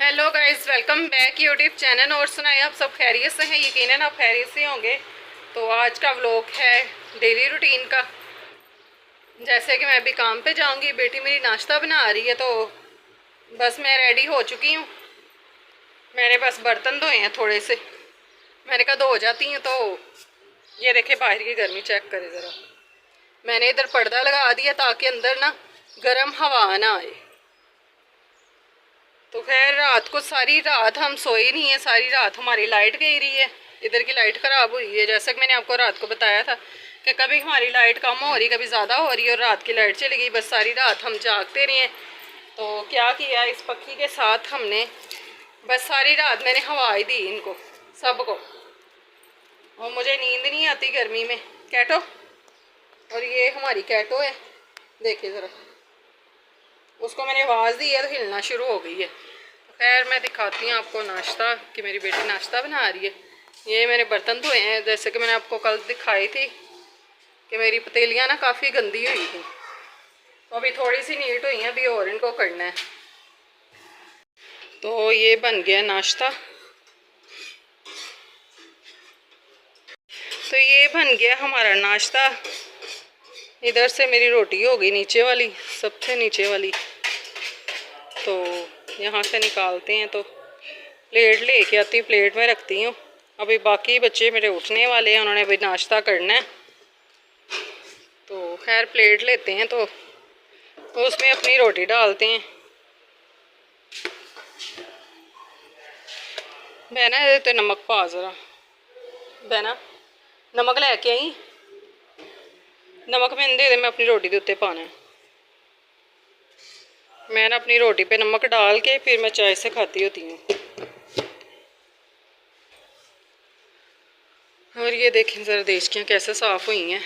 Hello guys, welcome back YouTube channel. और सुनाए आप सब खैरियत से हैं? यकीनन आप खैरियत से होंगे। तो आज का व्लॉग है डेली रूटीन का। जैसे कि मैं अभी काम पे जाऊंगी, बेटी मेरी नाश्ता बना रही है, तो बस मैं रेडी हो चुकी हूँ। मैंने बस बर्तन धोए हैं थोड़े से, मैंने कहा धो जाती हैं। तो ये देखे बाहर की गर्मी चेक करे ज़रा। मैंने इधर पर्दा लगा दिया ताकि अंदर ना गर्म हवा ना आए। तो खैर रात को सारी रात हम सोए नहीं है, सारी रात हमारी लाइट गई रही है। इधर की लाइट ख़राब हुई है, जैसा कि मैंने आपको रात को बताया था कि कभी हमारी लाइट कम हो रही, कभी ज़्यादा हो रही है, और रात की लाइट चली गई। बस सारी रात हम जागते रहे। तो क्या किया, इस पक्षी के साथ हमने बस सारी रात मैंने हवाएं दी इनको सबको। और मुझे नींद नहीं आती गर्मी में। कैटो, और ये हमारी कैटो है, देखिए ज़रा, उसको मैंने आवाज़ दी है तो हिलना शुरू हो गई है। खैर मैं दिखाती हूँ आपको नाश्ता कि मेरी बेटी नाश्ता बना रही है। ये मैंने बर्तन धोए हैं, जैसे कि मैंने आपको कल दिखाई थी कि मेरी पतीलियाँ ना काफ़ी गंदी हुई थी, तो अभी थोड़ी सी नीट हुई हैं, अभी और इनको करना है। तो ये बन गया नाश्ता। तो ये बन गया हमारा नाश्ता। इधर से मेरी रोटी हो गई नीचे वाली, सबसे नीचे वाली। तो यहाँ से निकालते हैं, तो प्लेट लेके आती हूँ, प्लेट में रखती हूँ। अभी बाकी बच्चे मेरे उठने वाले हैं, उन्होंने अभी नाश्ता करना है। तो खैर प्लेट लेते हैं, तो उसमें अपनी रोटी डालते हैं। बहना ये तो नमक पा ज़रा, बहना नमक लेके आई, नमक मैंने दे दे, मैं अपनी रोटी के उत्ते पाना है। मैं ना अपनी रोटी पे नमक डाल के फिर मैं चाय से खाती होती हूँ। और ये देखें ज़रा देशकियाँ कैसे साफ़ हुई हैं।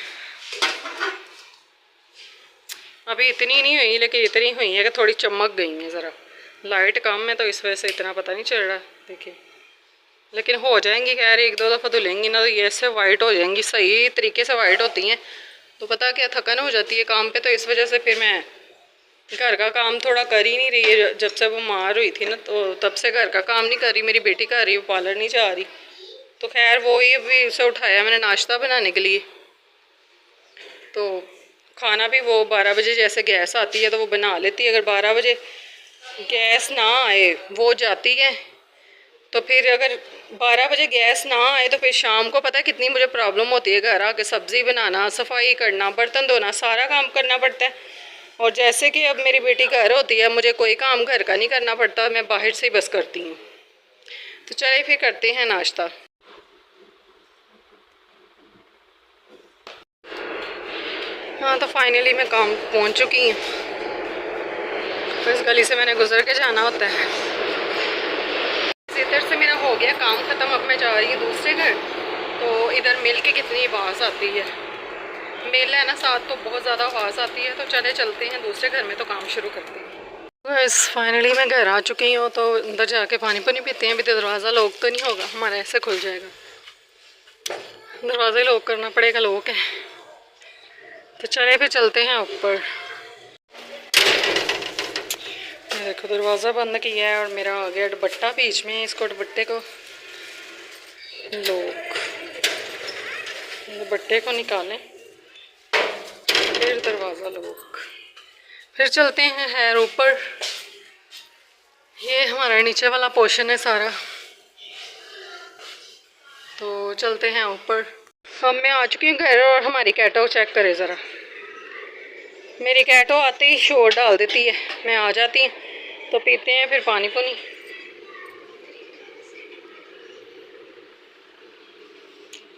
अभी इतनी नहीं हुई, लेकिन इतनी हुई है कि थोड़ी चमक गई हैं। ज़रा लाइट कम है तो इस वजह से इतना पता नहीं चल रहा, देखिए। लेकिन हो जाएंगी, खैर एक दो दफ़ा धुलेंगी ना तो ये ऐसे वाइट हो जाएंगी, सही तरीके से वाइट होती हैं। तो पता क्या, थकन हो जाती है काम पे, तो इस वजह से फिर मैं घर का काम थोड़ा कर ही नहीं रही है। जब से वो बीमार हुई थी ना, तो तब से घर का काम नहीं कर रही। मेरी बेटी कर रही है, वो पार्लर नहीं जा रही। तो खैर वो ही अभी उसे उठाया मैंने नाश्ता बनाने के लिए। तो खाना भी वो 12 बजे जैसे गैस आती है तो वो बना लेती है। अगर 12 बजे गैस ना आए वो जाती है, तो फिर अगर 12 बजे गैस ना आए तो फिर शाम को पता है कितनी मुझे प्रॉब्लम होती है। घर आके सब्ज़ी बनाना, सफाई करना, बर्तन धोना, सारा काम करना पड़ता है। और जैसे कि अब मेरी बेटी घर होती है, मुझे कोई काम घर का नहीं करना पड़ता, मैं बाहर से ही बस करती हूँ। तो चलिए फिर करते हैं नाश्ता। हाँ, तो फाइनली मैं काम पहुँच चुकी हूँ। तो इस गली से मैंने गुजर के जाना होता है। इधर से मेरा हो गया काम ख़त्म, अब मैं जा रही हूँ दूसरे घर। तो इधर मिल के कितनी आवाज़ आती है, मेल है ना साथ, तो बहुत ज़्यादा आवाज़ आती है। तो चले चलते हैं दूसरे घर में, तो काम शुरू करते हैं। बस फाइनली मैं घर आ चुकी हूँ। तो अंदर जाके पानी पानी पीते हैं। अभी तो दरवाज़ा लॉक तो नहीं होगा, हमारा ऐसे खुल जाएगा, दरवाज़ा ही लॉक करना पड़ेगा, लॉक है। तो चले फिर चलते हैं ऊपर। देखो दरवाज़ा बंद किया है और मेरा आ गया दुपट्टा बीच में। इसको दुपट्टे को लॉक, दुपट्टे को निकालें फिर दरवाज़ा लॉक। फिर चलते हैं खैर ऊपर। ये हमारा नीचे वाला पोर्शन है सारा। तो चलते हैं ऊपर। अब मैं आ चुकी हूँ घर, और हमारी कैटो चेक करें ज़रा। मेरी कैटो आते ही शोर डाल देती है, मैं आ जाती हूँ तो पीते हैं फिर पानी पुनी।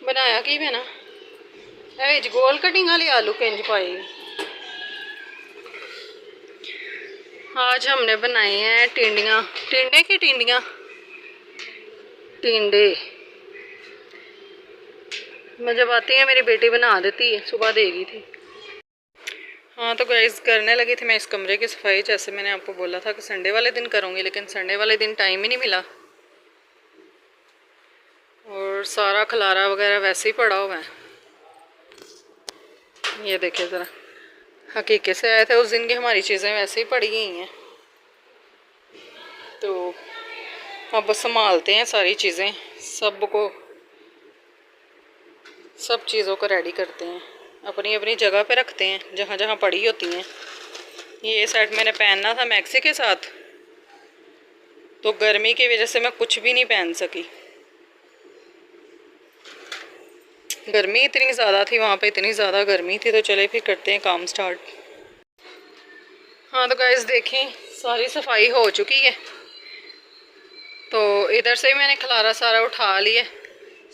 बनाया की मैं ना गोल कटिंग वाले आलू किंज पाए। आज हमने बनाए हैं टिंडियाँ, टिंडे की टिंडियाँ, टिंडे। मैं जब आती है मेरी बेटी बना देती है, सुबह देगी थी। हाँ, तो गाइस करने लगी थी मैं इस कमरे की सफाई। जैसे मैंने आपको बोला था कि संडे वाले दिन करूँगी, लेकिन संडे वाले दिन टाइम ही नहीं मिला, और सारा खलारा वगैरह वैसे ही पड़ा हुआ है। ये देखिए ज़रा, हकीके से आए थे उस दिन की हमारी चीज़ें वैसे ही पड़ी हुई हैं। तो अब संभालते हैं सारी चीज़ें, सब चीज़ों को रेडी करते हैं, अपनी अपनी जगह पे रखते हैं जहाँ जहाँ पड़ी होती हैं। ये सेट मैंने पहनना था मैक्सी के साथ, तो गर्मी की वजह से मैं कुछ भी नहीं पहन सकी। गर्मी इतनी ज़्यादा थी वहाँ पे, इतनी ज़्यादा गर्मी थी। तो चले फिर करते हैं काम स्टार्ट। हाँ तो गाइस देखें, सारी सफाई हो चुकी है। तो इधर से मैंने खलारा सारा उठा लिया,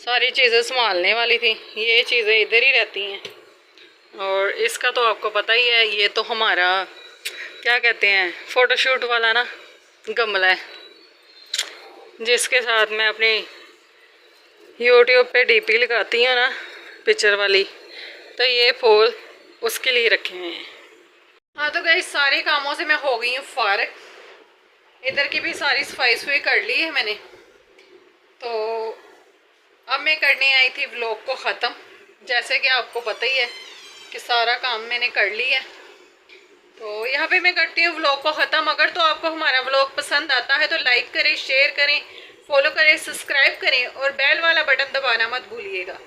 सारी चीज़ें संभालने वाली थी। ये चीज़ें इधर ही रहती हैं। और इसका तो आपको पता ही है, ये तो हमारा क्या कहते हैं, फ़ोटोशूट वाला ना गमला है, जिसके साथ मैं अपनी यूट्यूब पे डीपी लगाती हूँ ना, पिक्चर वाली। तो ये फूल उसके लिए रखे हैं। हाँ तो गाइस सारे कामों से मैं हो गई हूँ फारिग। इधर की भी सारी सफाई कर ली है मैंने। तो अब मैं करने आई थी व्लॉग को ख़त्म। जैसे कि आपको पता ही है कि सारा काम मैंने कर लिया है। तो यहाँ पे मैं करती हूँ व्लॉग को ख़त्म। अगर तो आपको हमारा व्लॉग पसंद आता है तो लाइक करें, शेयर करें, फॉलो करें, सब्सक्राइब करें और बेल वाला बटन दबाना मत भूलिएगा।